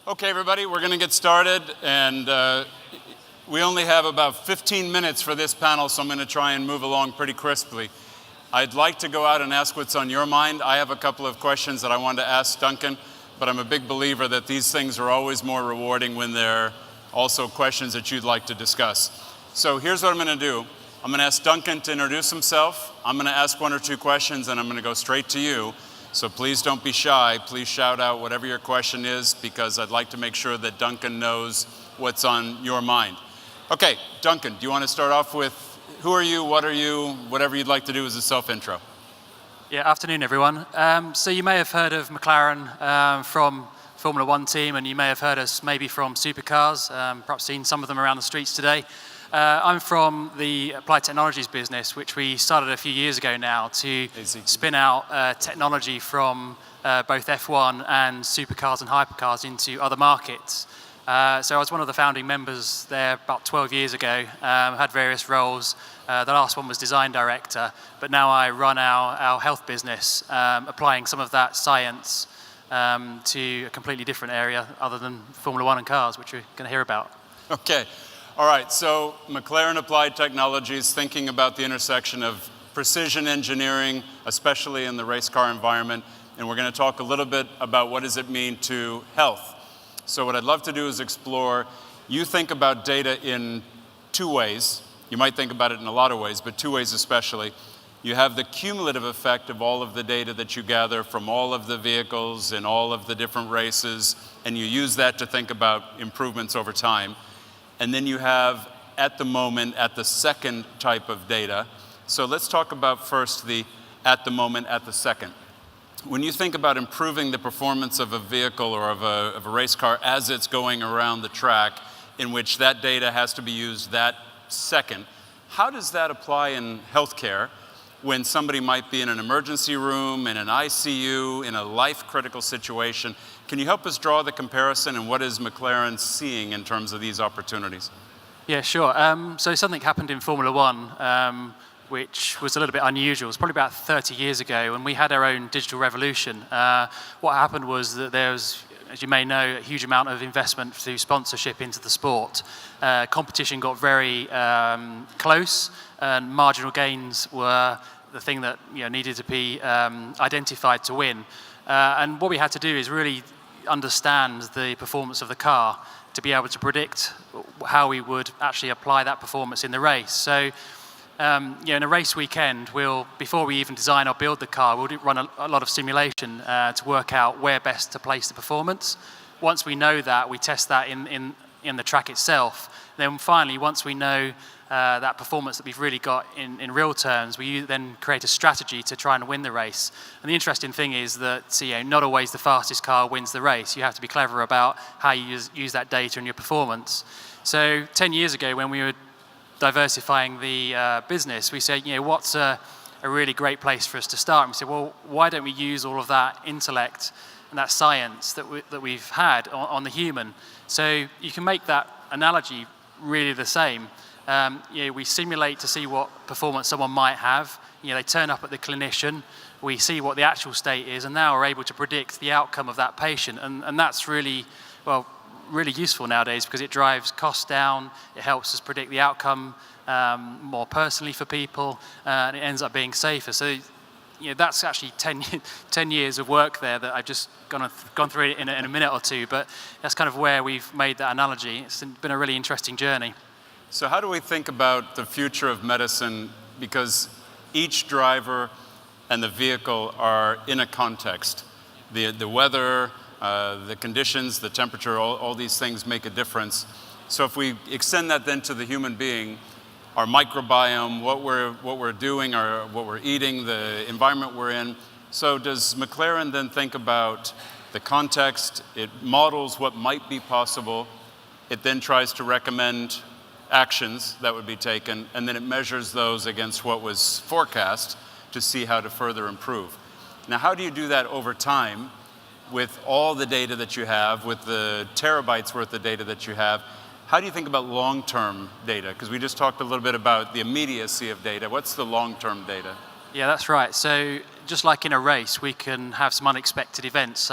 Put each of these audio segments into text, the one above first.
Okay, everybody, we're going to get started, and we only have about 15 minutes for this panel, so I'm going to try and move along pretty crisply. I'd like to go out and ask what's on your mind. I have a couple of questions that I wanted to ask Duncan, but I'm a big believer that these things are always more rewarding when they're also questions that you'd like to discuss. So here's what I'm going to do. I'm going to ask Duncan to introduce himself. I'm going to ask one or two questions, and I'm going to go straight to you. So please don't be shy. Please shout out whatever your question is, because I'd like to make sure that Duncan knows what's on your mind. Okay, Duncan, do you want to start off with who are you, what are you, whatever you'd like to do as a self-intro? Yeah, afternoon, everyone. So you may have heard of McLaren from Formula One team, and you may have heard us maybe from supercars, perhaps seen some of them around the streets today. I'm from the applied technologies business, which we started a few years ago now to spin out technology from both F1 and supercars and hypercars into other markets. So I was one of the founding members there about 12 years ago, had various roles. The last one was design director, but now I run our health business, applying some of that science to a completely different area other than Formula One and cars, which we're going to hear about. Okay. All right, so McLaren Applied Technologies, thinking about the intersection of precision engineering, especially in the race car environment, and we're going to talk a little bit about what does it mean to health. So what I'd love to do is explore, you think about data in two ways. You might think about it in a lot of ways, but two ways especially. You have the cumulative effect of all of the data that you gather from all of the vehicles in all of the different races, and you use that to think about improvements over time. And then you have, at the moment, at the second type of data. So let's talk about first the at the moment, at the second. When you think about improving the performance of a vehicle or of a race car as it's going around the track, in which that data has to be used that second, how does that apply in healthcare when somebody might be in an emergency room, in an ICU, in a life-critical situation? Can you help us draw the comparison, and what is McLaren seeing in terms of these opportunities? Yeah, sure. So something happened in Formula One, which was a little bit unusual. It was probably about 30 years ago, when we had our own digital revolution. What happened was that there was, as you may know, a huge amount of investment through sponsorship into the sport. Competition got very close, and marginal gains were the thing that needed to be identified to win. And what we had to do is really understand the performance of the car to be able to predict how we would actually apply that performance in the race. So, in a race weekend, before we even design or build the car, we'll run a lot of simulation to work out where best to place the performance. Once we know that, we test that in the track itself. Then finally, once we know that performance that we've really got in real terms, we then create a strategy to try and win the race. And the interesting thing is that not always the fastest car wins the race. You have to be clever about how you use that data in your performance. So 10 years ago, when we were diversifying the business, we said, what's a really great place for us to start? And we said, well, why don't we use all of that intellect and that science that we've had on the human? So you can make that analogy really the same. We simulate to see what performance someone might have. They turn up at the clinician, we see what the actual state is, and now we're able to predict the outcome of that patient. And that's really useful nowadays, because it drives costs down, it helps us predict the outcome more personally for people, and it ends up being safer. So that's actually 10 years of work there that I've just gone through it in a minute or two, but that's kind of where we've made that analogy. It's been a really interesting journey. So how do we think about the future of medicine? Because each driver and the vehicle are in a context. The weather, the conditions, the temperature, all these things make a difference. So if we extend that then to the human being, our microbiome, what we're doing, what we're eating, the environment we're in. So does McLaren then think about the context? It models what might be possible. It then tries to recommend actions that would be taken, and then it measures those against what was forecast to see how to further improve. Now, how do you do that over time with all the data that you have, with the terabytes worth of data that you have? How do you think about long-term data? Because we just talked a little bit about the immediacy of data. What's the long-term data? Yeah, that's right. So just like in a race, we can have some unexpected events.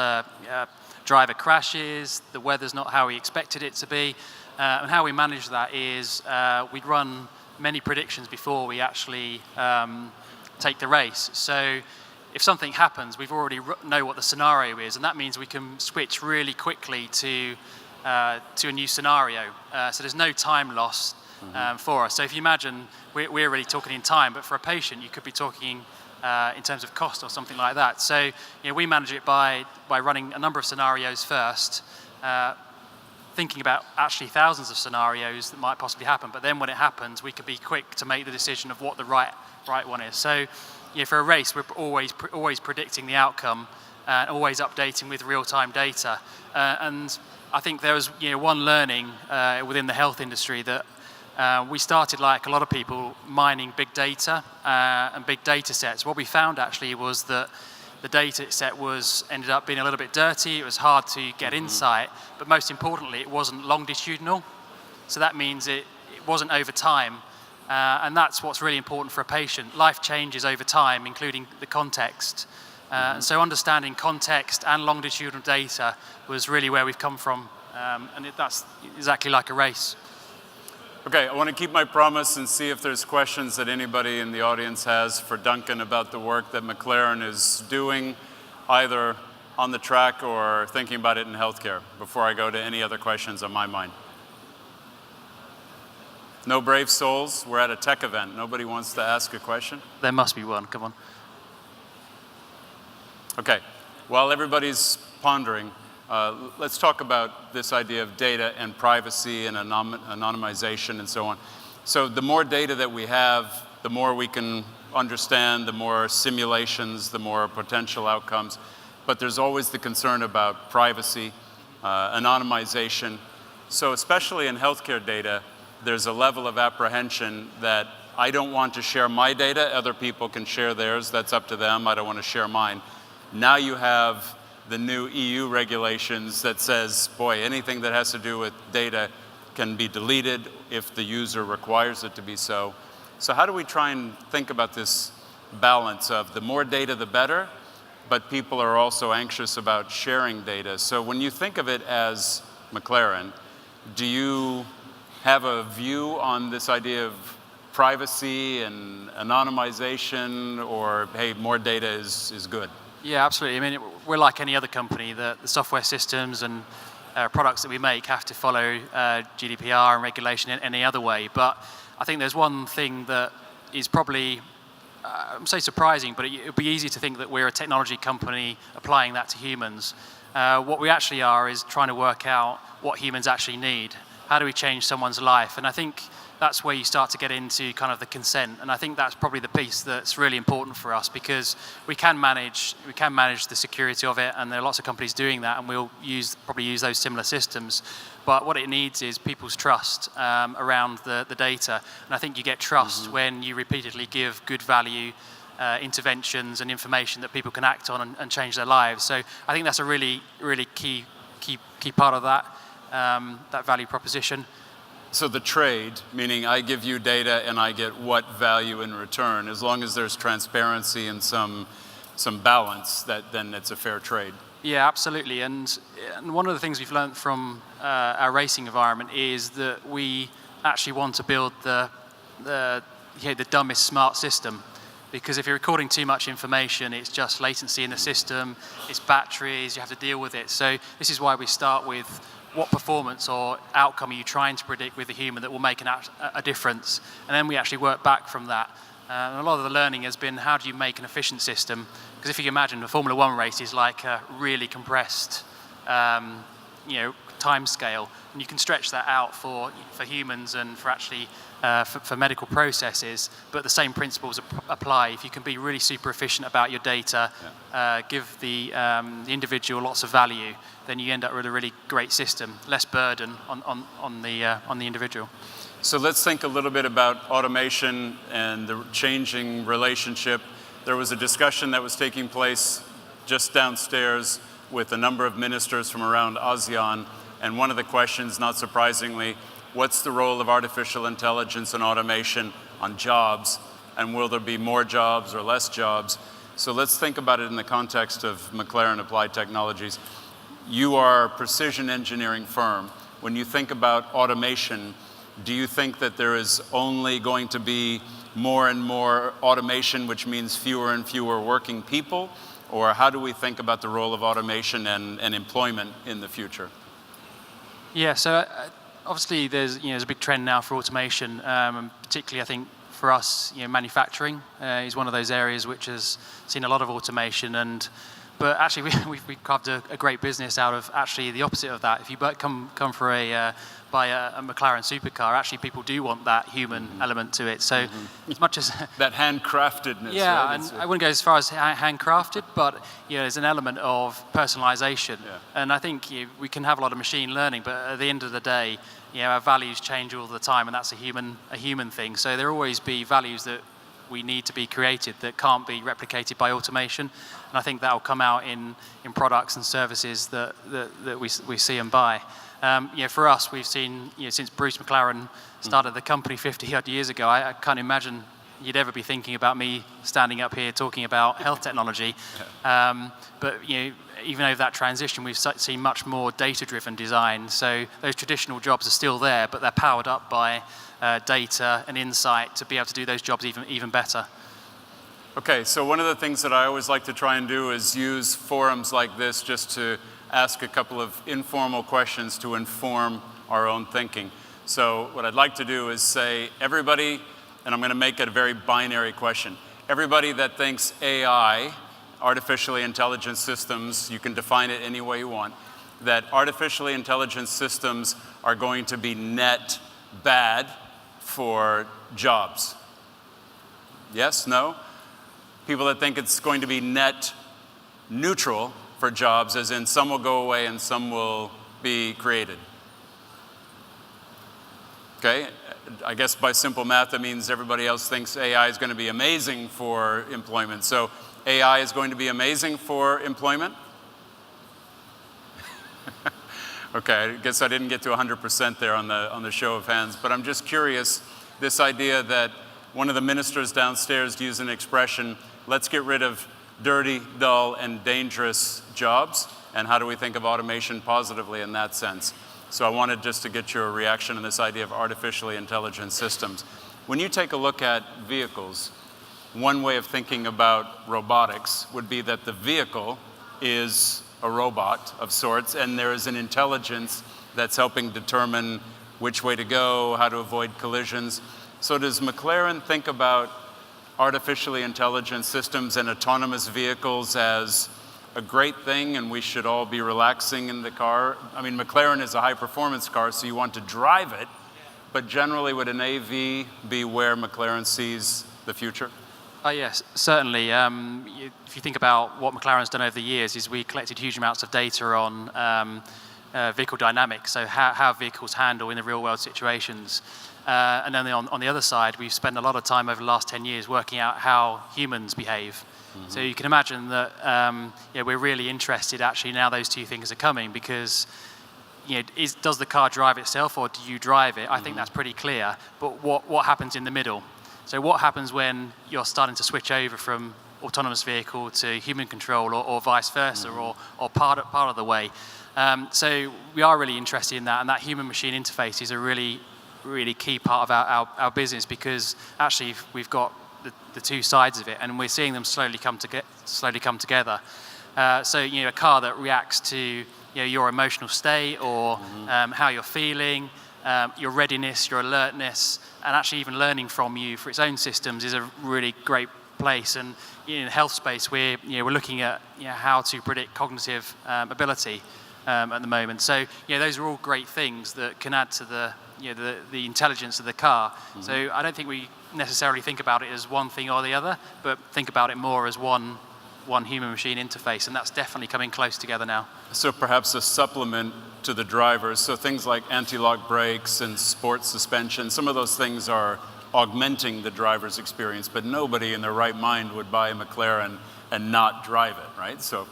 driver crashes, the weather's not how we expected it to be. And how we manage that is we'd run many predictions before we actually take the race. So if something happens, we've already know what the scenario is, and that means we can switch really quickly to a new scenario. So there's no time lost for us. So if you imagine, we're really talking in time, but for a patient, you could be talking in terms of cost or something like that. So we manage it by running a number of scenarios first, thinking about actually thousands of scenarios that might possibly happen. But then when it happens, we could be quick to make the decision of what the right one is. So for a race, we're always predicting the outcome and always updating with real-time data. And I think there was one learning within the health industry that we started, like a lot of people, mining big data and big data sets. What we found actually was that the data set ended up being a little bit dirty. It was hard to get insight, but most importantly, it wasn't longitudinal. So that means it wasn't over time, and that's what's really important for a patient. Life changes over time, including the context. And so understanding context and longitudinal data was really where we've come from, and that's exactly like a race. Okay, I want to keep my promise and see if there's questions that anybody in the audience has for Duncan about the work that McLaren is doing, either on the track or thinking about it in healthcare, before I go to any other questions on my mind. No brave souls? We're at a tech event. Nobody wants to ask a question? There must be one, come on. Okay, while everybody's pondering, let's talk about this idea of data and privacy and anonymization and so on. So the more data that we have, the more we can understand, the more simulations, the more potential outcomes. But there's always the concern about privacy, anonymization. So especially in healthcare data, there's a level of apprehension that I don't want to share my data, other people can share theirs, that's up to them, I don't want to share mine. Now you have the new EU regulations that says, boy, anything that has to do with data can be deleted if the user requires it to be so. So how do we try and think about this balance of the more data, the better, but people are also anxious about sharing data? So when you think of it as McLaren, do you have a view on this idea of privacy and anonymization, or hey, more data is good? Yeah, absolutely. I mean, we're like any other company. The software systems and products that we make have to follow GDPR and regulation in any other way. But I think there's one thing that is probably, I'm say surprising, but it would be easy to think that we're a technology company applying that to humans. What we actually are is trying to work out what humans actually need. How do we change someone's life? And I think that's where you start to get into kind of the consent. And I think that's probably the piece that's really important for us, because we can manage the security of it, and there are lots of companies doing that, and we'll probably use those similar systems. But what it needs is people's trust around the data. And I think you get trust when you repeatedly give good value interventions and information that people can act on and change their lives. So I think that's a really, really key part of that value proposition. So the trade, meaning I give you data and I get what value in return, as long as there's transparency and some balance, then it's a fair trade. Yeah, absolutely. And one of the things we've learned from our racing environment is that we actually want to build the dumbest smart system. Because if you're recording too much information, it's just latency in the system, it's batteries, you have to deal with it. So this is why we start with what performance or outcome are you trying to predict with a human that will make a difference? And then we actually work back from that. And a lot of the learning has been, how do you make an efficient system? Because if you can imagine, a Formula One race is like a really compressed time scale, and you can stretch that out for humans and for actually for medical processes, but the same principles apply. If you can be really super efficient about your data, give the individual lots of value, then you end up with a really great system, less burden on the individual. So let's think a little bit about automation and the changing relationship. There was a discussion that was taking place just downstairs with a number of ministers from around ASEAN, and one of the questions, not surprisingly, what's the role of artificial intelligence and automation on jobs, and will there be more jobs or less jobs? So let's think about it in the context of McLaren Applied Technologies. you are a precision engineering firm. When you think about automation, do you think that there is only going to be more and more automation, which means fewer and fewer working people? Or how do we think about the role of automation and employment in the future? Yeah, so obviously there's a big trend now for automation, and particularly I think for us, manufacturing is one of those areas which has seen a lot of automation. But actually, we've carved a great business out of actually the opposite of that. If you come for buy a McLaren supercar, actually people do want that human element to it. So as much as that handcraftedness. Yeah, right? and I wouldn't go as far as handcrafted, but there's an element of personalization. Yeah. And I think we can have a lot of machine learning, but at the end of the day, our values change all the time, and that's a human thing. So there will always be values that we need to be created that can't be replicated by automation, and I think that will come out in products and services that we see and buy. For us, we've seen since Bruce McLaren started the company 50 odd years ago. I can't imagine you'd ever be thinking about me standing up here talking about health technology. Yeah. But even over that transition, we've seen much more data-driven design. So those traditional jobs are still there, but they're powered up by data and insight to be able to do those jobs even better. Okay, so one of the things that I always like to try and do is use forums like this just to ask a couple of informal questions to inform our own thinking. So what I'd like to do is say, everybody, and I'm going to make it a very binary question, everybody that thinks AI, artificially intelligent systems, you can define it any way you want, that artificially intelligent systems are going to be net bad for jobs. Yes? No? People that think it's going to be net neutral for jobs, as in some will go away and some will be created. Okay? I guess by simple math, that means everybody else thinks AI is going to be amazing for employment. So AI is going to be amazing for employment? Okay, I guess I didn't get to 100% there on the show of hands, but I'm just curious, this idea that one of the ministers downstairs used an expression, let's get rid of dirty, dull, and dangerous jobs, and how do we think of automation positively in that sense? So I wanted just to get your reaction on this idea of artificially intelligent systems. When you take a look at vehicles, one way of thinking about robotics would be that the vehicle is a robot of sorts, and there is an intelligence that's helping determine which way to go, how to avoid collisions. So does McLaren think about artificially intelligent systems and autonomous vehicles as a great thing, and we should all be relaxing in the car? I mean, McLaren is a high-performance car, so you want to drive it, but generally would an AV be where McLaren sees the future? Yes, certainly. If you think about what McLaren's done over the years, is we collected huge amounts of data on vehicle dynamics, so how vehicles handle in the real-world situations. And then on the other side, we've spent a lot of time over the last 10 years working out how humans behave. Mm-hmm. So you can imagine that we're really interested actually now those two things are coming, because does the car drive itself or do you drive it? I think that's pretty clear. But what happens in the middle? So what happens when you're starting to switch over from autonomous vehicle to human control, or vice versa, or part of the way? So we are really interested in that, and that human-machine interface is a really, really key part of our business, because actually we've got the two sides of it, and we're seeing them slowly come together. So a car that reacts to your emotional state, or how you're feeling, your readiness, your alertness, and actually even learning from you for its own systems is a really great place. And in the health space, we're looking at how to predict cognitive ability at the moment. So those are all great things that can add to the intelligence of the car. So I don't think we necessarily think about it as one thing or the other, but think about it more as one human-machine interface, and that's definitely coming close together now. So perhaps a supplement to the drivers, so things like anti-lock brakes and sports suspension, some of those things are augmenting the driver's experience, but nobody in their right mind would buy a McLaren and not drive it, right? So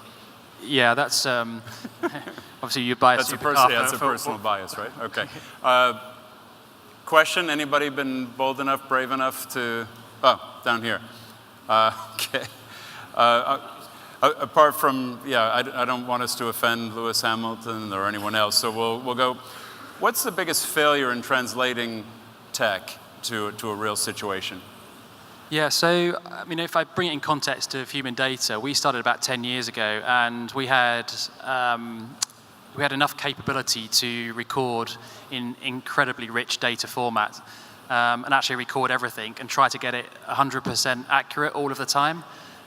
yeah, that's obviously you buy a supercar. That's a personal bias, right? Okay. Question, anybody been bold enough, brave enough to, down here. Okay. Apart from, I don't want us to offend Lewis Hamilton or anyone else, so we'll go, what's the biggest failure in translating tech to a real situation? Yeah, so I mean, if I bring it in context of human data, we started about 10 years ago, and we had enough capability to record in incredibly rich data format, and actually record everything and try to get it 100% accurate all of the time.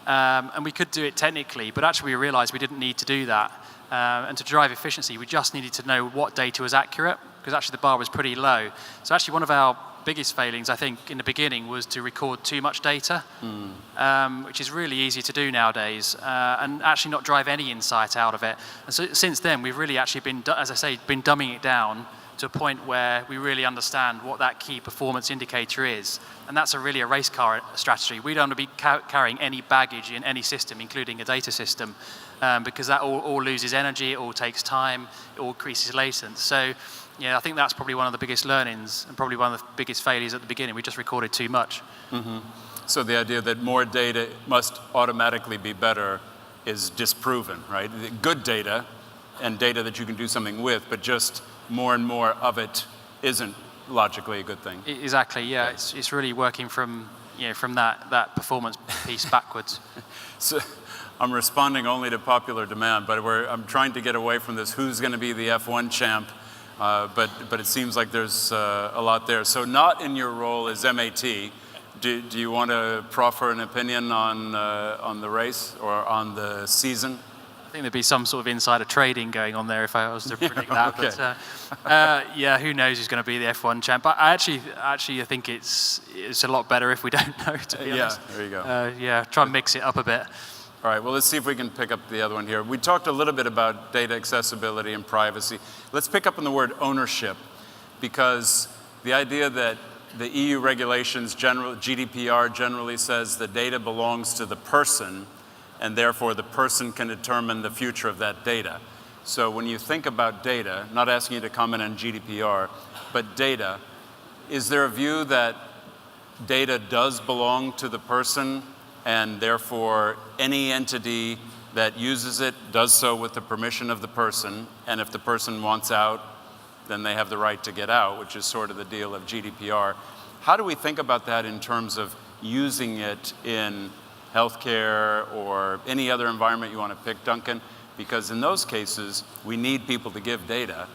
And we could do it technically, but actually we realized we didn't need to do that. And to drive efficiency, we just needed to know what data was accurate, because actually the bar was pretty low. So actually one of our biggest failings, I think, in the beginning was to record too much data, which is really easy to do nowadays, and actually not drive any insight out of it. And so since then, we've really actually been, as I say, been dumbing it down to a point where we really understand what that key performance indicator is. And that's really a race car strategy. We don't want to be carrying any baggage in any system, including a data system, because that all loses energy, it all takes time, it all increases latency. So yeah, I think that's probably one of the biggest learnings and probably one of the biggest failures at the beginning. We just recorded too much. Mm-hmm. So the idea that more data must automatically be better is disproven, right? Good data and data that you can do something with, but just more and more of it isn't logically a good thing. Exactly, yeah. It's really working from that performance piece backwards. So I'm responding only to popular demand, but I'm trying to get away from this who's going to be the F1 champ. But it seems like there's a lot there. So not in your role as MAT, do you want to proffer an opinion on the race or on the season? I think there'd be some sort of insider trading going on there if I was to predict that. Okay. But who knows who's going to be the F1 champ? But I actually think it's a lot better if we don't know, to be honest. Yeah, there you go. Try and mix it up a bit. All right, well, let's see if we can pick up the other one here. We talked a little bit about data accessibility and privacy. Let's pick up on the word ownership, because the idea that the EU regulations, GDPR generally says the data belongs to the person, and therefore the person can determine the future of that data. So when you think about data, not asking you to comment on GDPR, but data, is there a view that data does belong to the person, and therefore any entity that uses it does so with the permission of the person, and if the person wants out, then they have the right to get out, which is sort of the deal of GDPR. How do we think about that in terms of using it in healthcare or any other environment you want to pick, Duncan? Because in those cases, we need people to give data.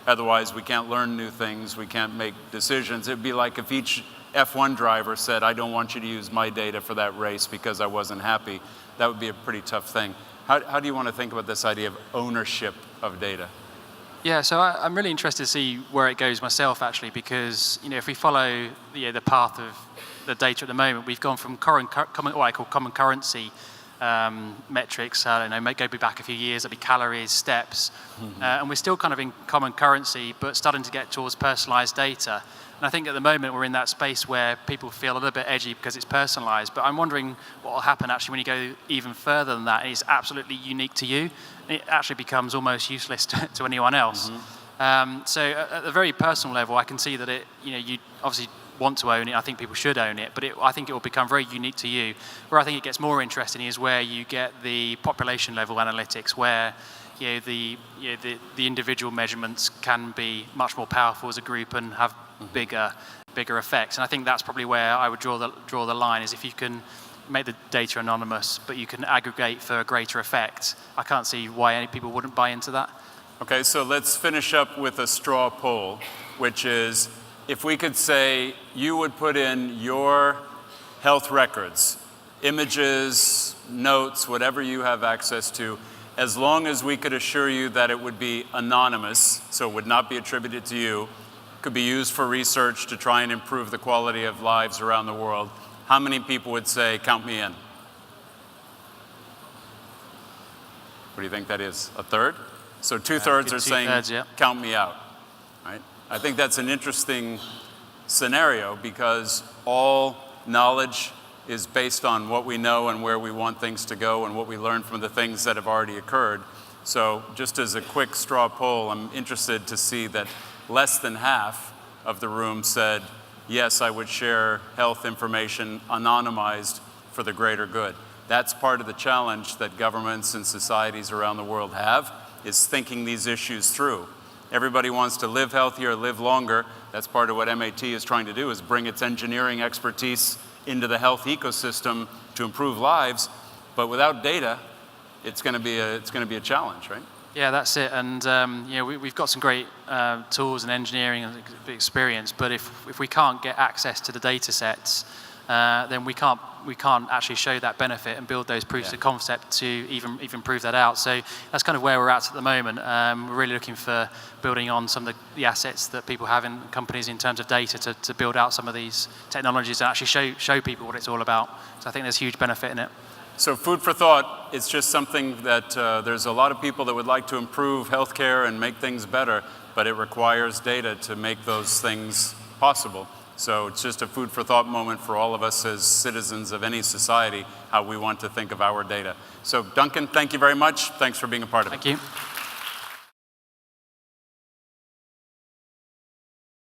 Otherwise, we can't learn new things, we can't make decisions. It'd be like if each F1 driver said, I don't want you to use my data for that race because I wasn't happy. That would be a pretty tough thing. How do you want to think about this idea of ownership of data? Yeah, so I'm really interested to see where it goes myself, actually, because if we follow the path of the data at the moment, we've gone from what I call common currency metrics. I don't know, go back a few years, that'd be calories, steps, and we're still kind of in common currency, but starting to get towards personalized data. And I think at the moment we're in that space where people feel a little bit edgy because it's personalized, but I'm wondering what will happen actually when you go even further than that. It's absolutely unique to you. It actually becomes almost useless to anyone else. So at the very personal level, I can see that you obviously want to own it. I think people should own it, but I think it will become very unique to you. Where I think it gets more interesting is where you get the population level analytics, where the individual measurements can be much more powerful as a group and have bigger effects. And I think that's probably where I would draw the line, is if you can make the data anonymous, but you can aggregate for a greater effect. I can't see why any people wouldn't buy into that. Okay, so let's finish up with a straw poll, which is, if we could say you would put in your health records, images, notes, whatever you have access to, as long as we could assure you that it would be anonymous, so it would not be attributed to you, could be used for research to try and improve the quality of lives around the world, how many people would say, count me in? What do you think that is? A third? So two-thirds are saying, count me out, right? I think that's an interesting scenario, because all knowledge is based on what we know and where we want things to go and what we learn from the things that have already occurred. So just as a quick straw poll, I'm interested to see that less than half of the room said, yes, I would share health information anonymized for the greater good. That's part of the challenge that governments and societies around the world have, is thinking these issues through. Everybody wants to live healthier, live longer. That's part of what MAT is trying to do, is bring its engineering expertise into the health ecosystem to improve lives. But without data, it's going to be a challenge, right? Yeah, that's it. And we've got some great tools and engineering and experience, but if we can't get access to the data sets, then we can't actually show that benefit and build those proofs of concept to even prove that out. So that's kind of where we're at the moment. We're really looking for building on some of the assets that people have in companies in terms of data to build out some of these technologies and actually show people what it's all about. So I think there's huge benefit in it. So food for thought, it's just something that there's a lot of people that would like to improve healthcare and make things better, but it requires data to make those things possible. So it's just a food for thought moment for all of us as citizens of any society, how we want to think of our data. So Duncan, thank you very much. Thanks for being a part of it. Thank you.